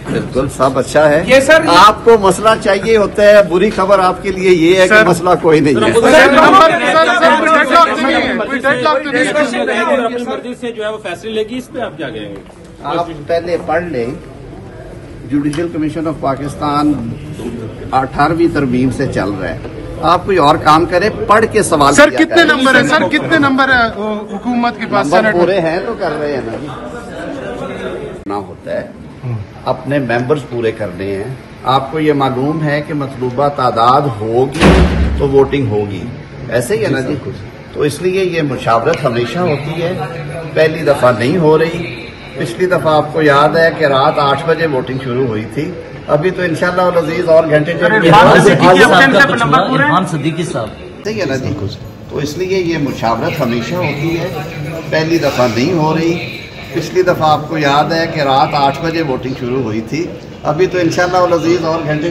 बिल्कुल सब अच्छा है। ये सर आपको मसला चाहिए होता है, बुरी खबर आपके लिए ये है कि मसला कोई नहीं है। मर्जी से जो है वो फैसले लेगी, इस पे आप क्या कहेंगे? आप पहले पढ़ लें, जुडिशल कमीशन ऑफ पाकिस्तान 18वीं तरमीम से चल रहा है। आप कोई और काम करें, पढ़ के सवाल सर कितने नंबर है? सर कितने नंबर है हुकूमत के पास? पूरे हैं तो कर रहे हैं ना होता है, अपने मेंबर्स पूरे करने हैं। आपको ये मालूम है कि मतलूबा तादाद होगी तो वोटिंग होगी, ऐसे ही है ना जी। तो इसलिए ये मुशावरत हमेशा होती है, पहली दफा नहीं हो रही। पिछली दफा आपको याद है कि रात 8 बजे वोटिंग शुरू हुई थी। अभी तो इंशाल्लाह अजीज और घंटे सही है ना जी। तो इसलिए ये मुशावरत हमेशा होती है, पहली दफा नहीं हो रही। पिछली दफा आपको याद है कि रात 8 बजे वोटिंग शुरू हुई थी। अभी तो इंशाल्लाह अजीज और घंटे